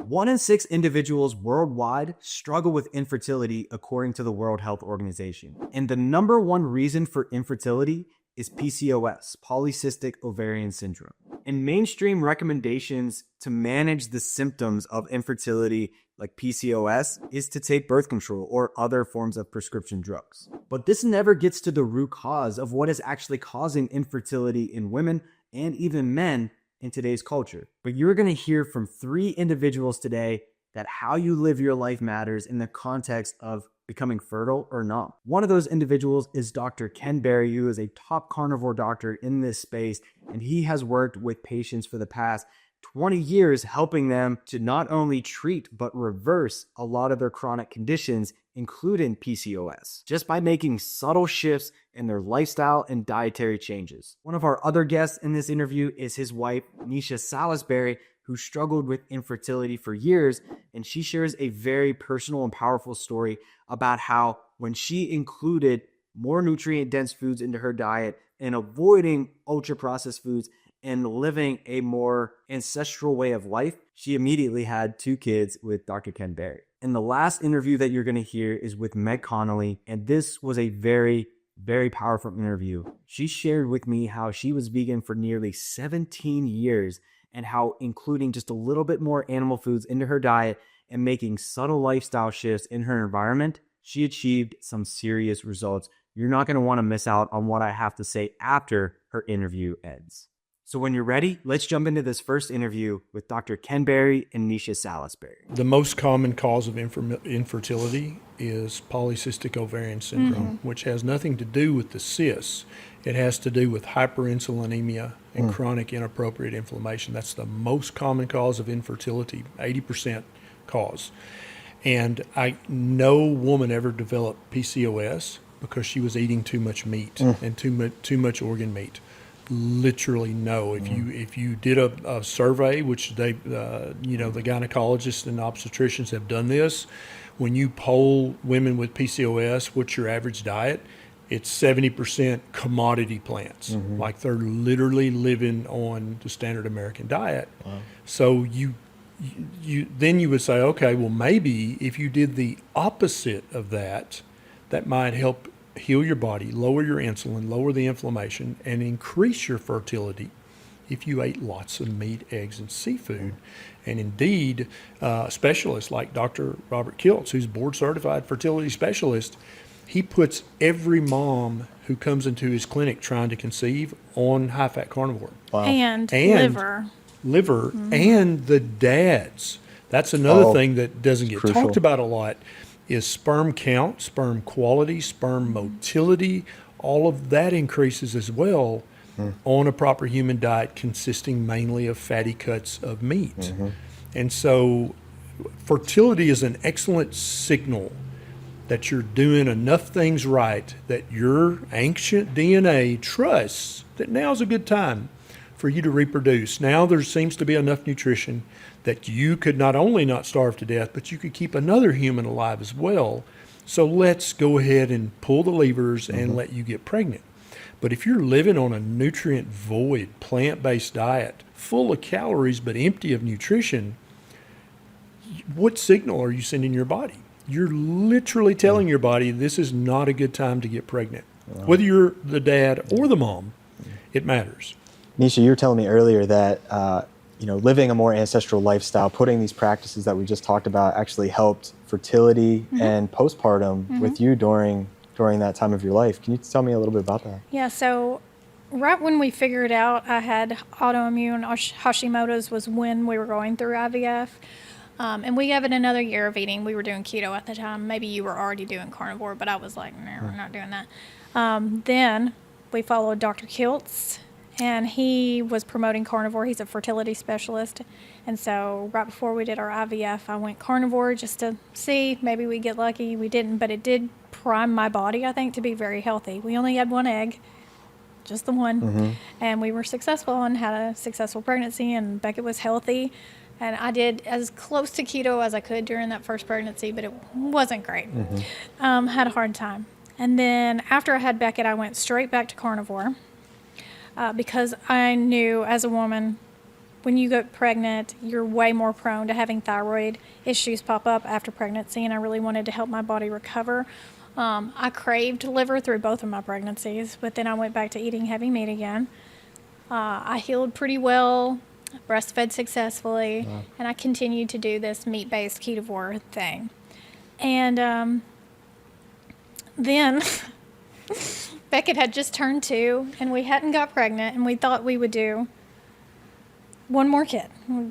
1 in 6 individuals worldwide struggle with infertility according to the World Health Organization. And the number one reason for infertility is PCOS, Polycystic Ovarian Syndrome. And mainstream recommendations to manage the symptoms of infertility like PCOS is to take birth control or other forms of prescription drugs. But this never gets to the root cause of what is actually causing infertility in women and even men in today's culture. But you're going to hear from 3 individuals today that how you live your life matters in the context of becoming fertile or not. One of those individuals is Dr. Ken Berry, who is a top carnivore doctor in this space, and he has worked with patients for the past 20 years, helping them to not only treat but reverse a lot of their chronic conditions, including PCOS, just by making subtle shifts in their lifestyle and dietary changes. One of our other guests in this interview is his wife, Neisha Salisbury, who struggled with infertility for years, and she shares a very personal and powerful story about how when she included more nutrient-dense foods into her diet and avoiding ultra-processed foods and living a more ancestral way of life, she immediately had 2 kids with Dr. Ken Berry. And the last interview that you're going to hear is with Meg Connolly, and this was a very, very powerful interview. She shared with me how she was vegan for nearly 17 years and how including just a little bit more animal foods into her diet and making subtle lifestyle shifts in her environment, she achieved some serious results. You're not going to want to miss out on what I have to say after her interview ends. So when you're ready, let's jump into this first interview with Dr. Ken Berry and Neisha Salisbury. The most common cause of infertility is polycystic ovarian syndrome, which has nothing to do with the cysts. It has to do with hyperinsulinemia and chronic inappropriate inflammation. That's the most common cause of infertility, 80% cause. And no woman ever developed PCOS because she was eating too much meat and too much organ meat. Literally no. If you did a survey, which they the gynecologists and obstetricians have done this, when you poll women with PCOS, what's your average diet? It's 70% commodity plants. Like they're literally living on the standard American diet. Wow. So you would say, okay, well maybe if you did the opposite of that, that might help heal your body, lower your insulin, lower the inflammation, and increase your fertility if you ate lots of meat, eggs, and seafood. And indeed, specialists like Dr. Robert Kiltz, who's board-certified fertility specialist, he puts every mom who comes into his clinic trying to conceive on high-fat carnivore. Wow. And liver. And the dads. That's another thing that doesn't get crucial. Talked about a lot is sperm count, sperm quality, sperm motility. All of that increases as well on a proper human diet consisting mainly of fatty cuts of meat. And so fertility is an excellent signal that you're doing enough things right that your ancient DNA trusts that now's a good time for you to reproduce. Now there seems to be enough nutrition that you could not only not starve to death, but you could keep another human alive as well. So let's go ahead and pull the levers and let you get pregnant. But if you're living on a nutrient void, plant-based diet, full of calories but empty of nutrition, what signal are you sending your body? You're literally telling your body this is not a good time to get pregnant. Wow. Whether you're the dad or the mom, it matters. Neisha, you were telling me earlier that living a more ancestral lifestyle, putting these practices that we just talked about actually helped fertility and postpartum with you during that time of your life. Can you tell me a little bit about that? Yeah, so right when we figured out I had autoimmune Hashimoto's was when we were going through IVF. And we gave it another year of eating. We were doing keto at the time. Maybe you were already doing carnivore, but I was like, no, we're not doing that. Then we followed Dr. Kiltz, and he was promoting carnivore. He's a fertility specialist. And so right before we did our IVF, I went carnivore just to see. Maybe we get lucky. We didn't, but it did prime my body, I think, to be very healthy. We only had 1 egg, just the one. And we were successful and had a successful pregnancy, and Beckett was healthy. And I did as close to keto as I could during that first pregnancy, but it wasn't great. Had a hard time. And then after I had Beckett, I went straight back to carnivore because I knew as a woman when you get pregnant, you're way more prone to having thyroid issues pop up after pregnancy, and I really wanted to help my body recover. I craved liver through both of my pregnancies, but then I went back to eating heavy meat again. I healed pretty well, breastfed successfully, and I continued to do this meat-based ketovore thing. And then Beckett had just turned 2, and we hadn't got pregnant, and we thought we would do one more kid,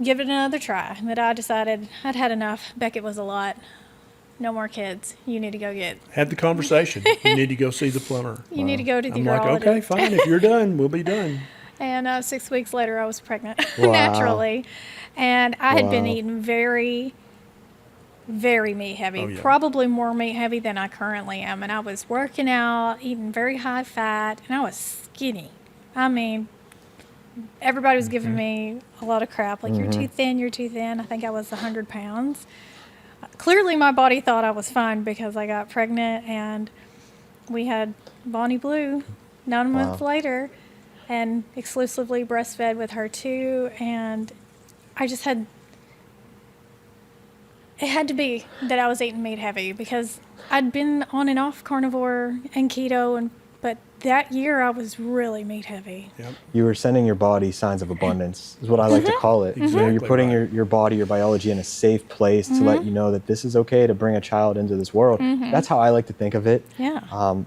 give it another try. But I decided I'd had enough. Beckett was a lot. No more kids. You need to go get. Had the conversation. You need to go see the plumber. You need to go to the I'm like, urologist. okay, fine. If you're done, we'll be done. And 6 weeks later, I was pregnant Wow. naturally. And I had been Wow. eating very, very meat heavy, Oh, yeah. probably more meat heavy than I currently am. And I was working out, eating very high fat, and I was skinny. I mean, everybody was giving me a lot of crap, like, you're too thin, you're too thin. I think I was 100 pounds. Clearly, my body thought I was fine because I got pregnant, and we had Bonnie Blue 9 months later, and exclusively breastfed with her too. And I just had, it had to be that I was eating meat heavy because I'd been on and off carnivore and keto, but that year I was really meat heavy. Yep. You were sending your body signs of abundance, is what I like to call it. You know, you're Exactly putting right. your body, your biology in a safe place to let you know that this is okay to bring a child into this world. That's how I like to think of it. Yeah.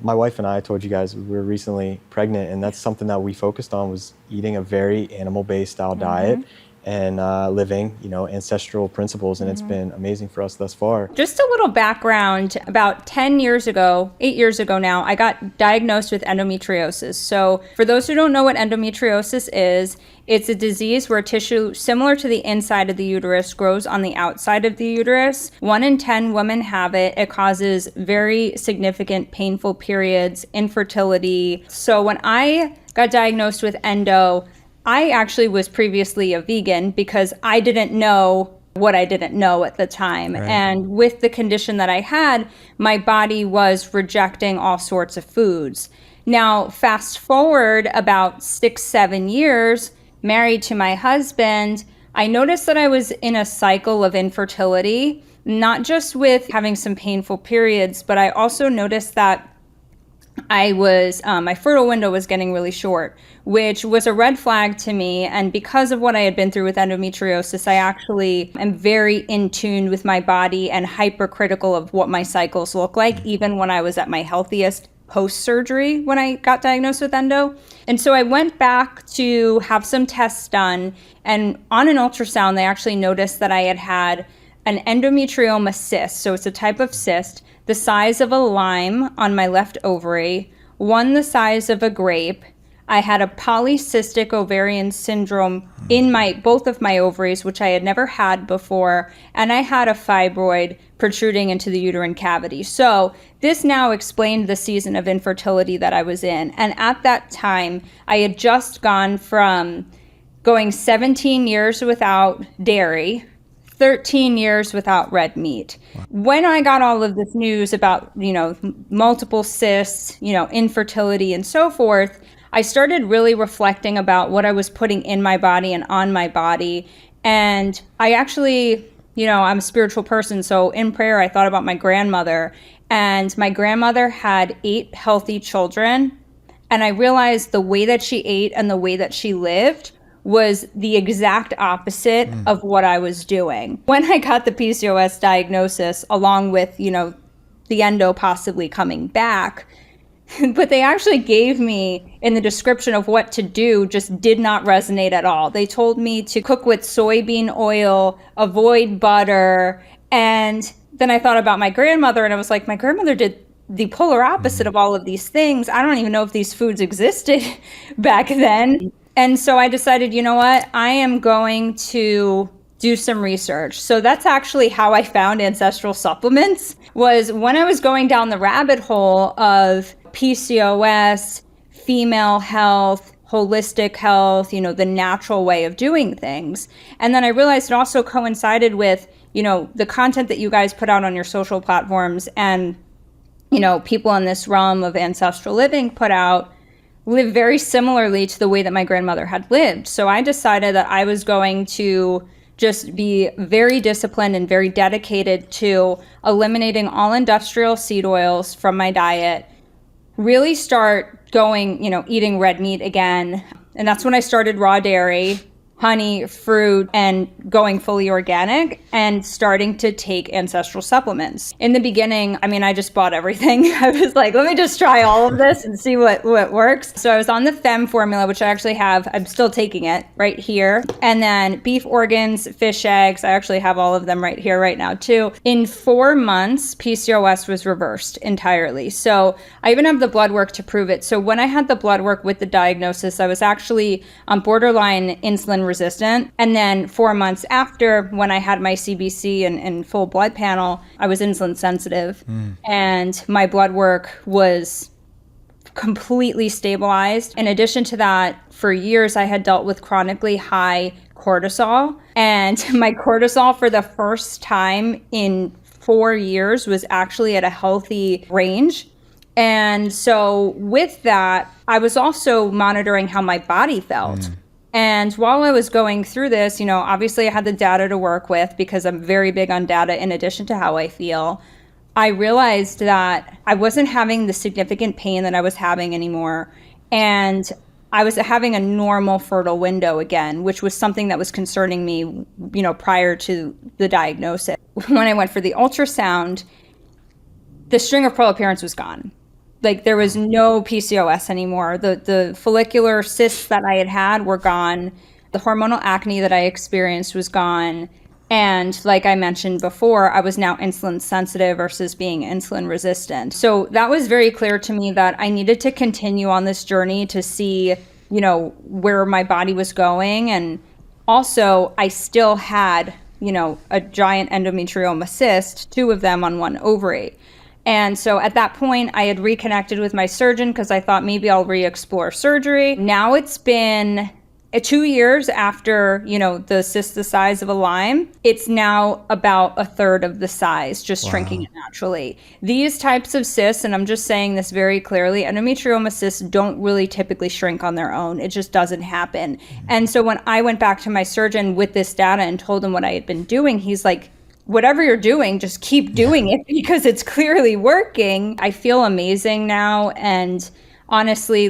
My wife and I told you guys we were recently pregnant, and that's something that we focused on, was eating a very animal-based style diet and living, you know, ancestral principles, and it's been amazing for us thus far. Just a little background. About 10 years ago, 8 years ago now, I got diagnosed with endometriosis. So for those who don't know what endometriosis is, it's a disease where tissue similar to the inside of the uterus grows on the outside of the uterus. 1 in 10 women have it. It causes very significant painful periods, infertility. So when I got diagnosed with endo, I actually was previously a vegan because I didn't know what I didn't know at the time. Right. And with the condition that I had, my body was rejecting all sorts of foods. Now, fast forward about 6-7 years, married to my husband, I noticed that I was in a cycle of infertility, not just with having some painful periods, but I also noticed that I was, my fertile window was getting really short, which was a red flag to me. And because of what I had been through with endometriosis, I actually am very in tune with my body and hypercritical of what my cycles look like, even when I was at my healthiest post-surgery when I got diagnosed with endo. And so I went back to have some tests done, and on an ultrasound, they actually noticed that I had an endometrioma cyst. So it's a type of cyst the size of a lime on my left ovary, one the size of a grape. I had a polycystic ovarian syndrome in both of my ovaries, which I had never had before, and I had a fibroid protruding into the uterine cavity. So this now explained the season of infertility that I was in. And at that time, I had just gone from going 17 years without dairy, 13 years without red meat. Wow. When I got all of this news about, you know, multiple cysts, you know, infertility and so forth, I started really reflecting about what I was putting in my body and on my body. And I actually, you know, I'm a spiritual person. So in prayer, I thought about my grandmother, and my grandmother had 8 healthy children. And I realized the way that she ate and the way that she lived was the exact opposite of what I was doing. When I got the PCOS diagnosis, along with, you know, the endo possibly coming back, but they actually gave me, in the description of what to do, just did not resonate at all. They told me to cook with soybean oil, avoid butter, and then I thought about my grandmother, and I was like, my grandmother did the polar opposite of all of these things. I don't even know if these foods existed back then. And so I decided, you know what, I am going to do some research. So that's actually how I found ancestral supplements, was when I was going down the rabbit hole of PCOS, female health, holistic health, you know, the natural way of doing things. And then I realized it also coincided with, you know, the content that you guys put out on your social platforms and, you know, people in this realm of ancestral living put out. live very similarly to the way that my grandmother had lived. So I decided that I was going to just be very disciplined and very dedicated to eliminating all industrial seed oils from my diet, really start going, eating red meat again. And that's when I started raw dairy, honey, fruit, and going fully organic and starting to take ancestral supplements. In the beginning, I just bought everything. I was like, let me just try all of this and see what works. So I was on the FEM formula, which I actually have. I'm still taking it right here. And then beef organs, fish eggs. I actually have all of them right here right now too. In 4 months, PCOS was reversed entirely. So I even have the blood work to prove it. So when I had the blood work with the diagnosis, I was actually on borderline insulin resistant. And then 4 months after, when I had my CBC and full blood panel, I was insulin sensitive. And my blood work was completely stabilized. In addition to that, for years, I had dealt with chronically high cortisol. And my cortisol for the first time in 4 years was actually at a healthy range. And so with that, I was also monitoring how my body felt. And while I was going through this, obviously I had the data to work with because I'm very big on data in addition to how I feel. I realized that I wasn't having the significant pain that I was having anymore. And I was having a normal fertile window again, which was something that was concerning me, prior to the diagnosis. When I went for the ultrasound, the string of pearl appearance was gone. Like there was no PCOS anymore. The follicular cysts that I had were gone. The hormonal acne that I experienced was gone. And like I mentioned before, I was now insulin sensitive versus being insulin resistant. So that was very clear to me that I needed to continue on this journey to see, where my body was going. And also I still had, a giant endometrioma cyst, 2 of them on 1 ovary. And so at that point, I had reconnected with my surgeon because I thought maybe I'll re-explore surgery. Now it's been 2 years after, the cyst the size of a lime. It's now about 1/3 of the size, just shrinking it naturally. These types of cysts, and I'm just saying this very clearly, endometrioma cysts don't really typically shrink on their own. It just doesn't happen. And so when I went back to my surgeon with this data and told him what I had been doing, he's like, whatever you're doing, just keep doing it because it's clearly working. I feel amazing now. And honestly,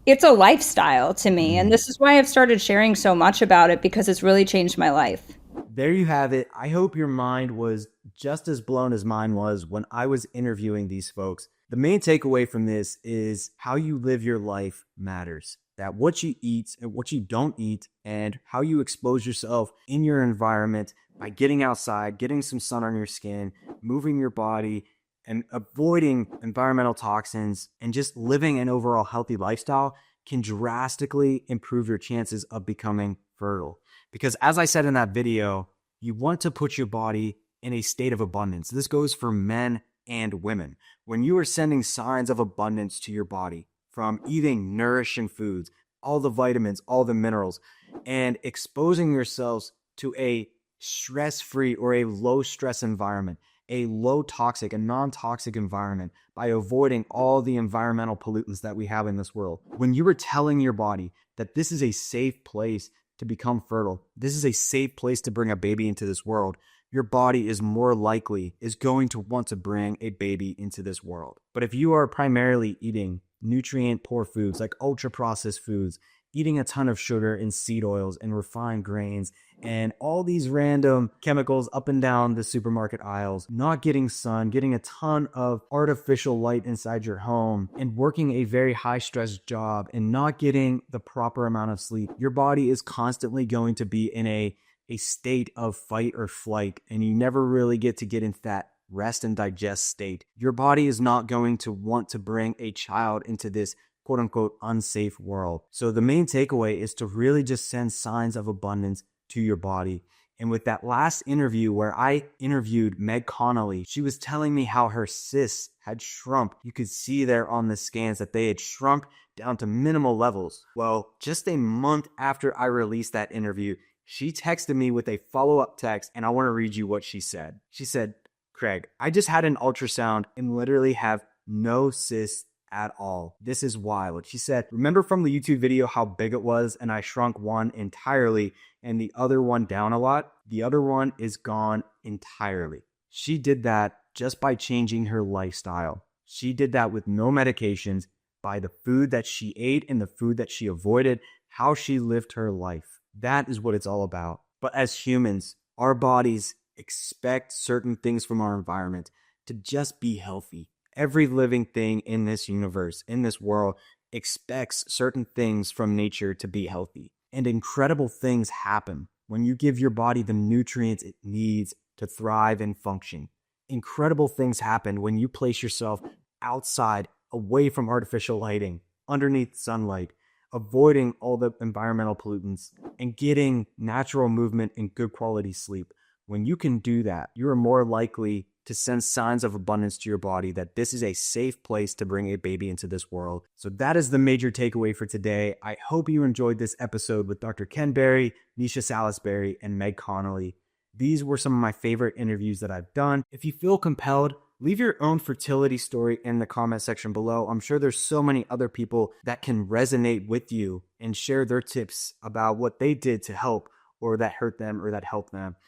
it's a lifestyle to me. And this is why I've started sharing so much about it because it's really changed my life. There you have it. I hope your mind was just as blown as mine was when I was interviewing these folks. The main takeaway from this is how you live your life matters. That what you eat and what you don't eat and how you expose yourself in your environment by getting outside, getting some sun on your skin, moving your body, and avoiding environmental toxins and just living an overall healthy lifestyle can drastically improve your chances of becoming fertile. Because as I said in that video, you want to put your body in a state of abundance. This goes for men and women. When you are sending signs of abundance to your body from eating nourishing foods, all the vitamins, all the minerals, and exposing yourselves to a stress-free or a low-stress environment, a low-toxic, a non-toxic environment by avoiding all the environmental pollutants that we have in this world. When you are telling your body that this is a safe place to become fertile, this is a safe place to bring a baby into this world, your body is more likely is going to want to bring a baby into this world. But if you are primarily eating nutrient-poor foods like ultra-processed foods, eating a ton of sugar and seed oils and refined grains and all these random chemicals up and down the supermarket aisles, not getting sun, getting a ton of artificial light inside your home, and working a very high stress job and not getting the proper amount of sleep, your body is constantly going to be in a state of fight or flight, and you never really get into that rest and digest state. Your body is not going to want to bring a child into this quote unquote unsafe world. So the main takeaway is to really just send signs of abundance to your body. And with that last interview where I interviewed Meg Connolly, she was telling me how her cysts had shrunk. You could see there on the scans that they had shrunk down to minimal levels. Well, just a month after I released that interview, she texted me with a follow-up text, and I want to read you what she said. She said, "Craig, I just had an ultrasound and literally have no cysts at all. This is wild. She said, remember from the YouTube video how big it was and I shrunk one entirely and the other one down a lot? The other one is gone entirely. She did that just by changing her lifestyle. She did that with no medications, by the food that she ate and the food that she avoided, how she lived her life. That is what it's all about. But as humans, our bodies expect certain things from our environment to just be healthy. Every living thing in this universe, in this world, expects certain things from nature to be healthy. And incredible things happen when you give your body the nutrients it needs to thrive and function. Incredible things happen when you place yourself outside, away from artificial lighting, underneath sunlight, avoiding all the environmental pollutants, and getting natural movement and good quality sleep. When you can do that, you are more likely to send signs of abundance to your body that this is a safe place to bring a baby into this world. So that is the major takeaway for today. I hope you enjoyed this episode with Dr. Ken Berry, Neisha Salisbury, and Meg Connolly. These were some of my favorite interviews that I've done. If you feel compelled, leave your own fertility story in the comment section below. I'm sure there's so many other people that can resonate with you and share their tips about what they did to help or that hurt them or that helped them.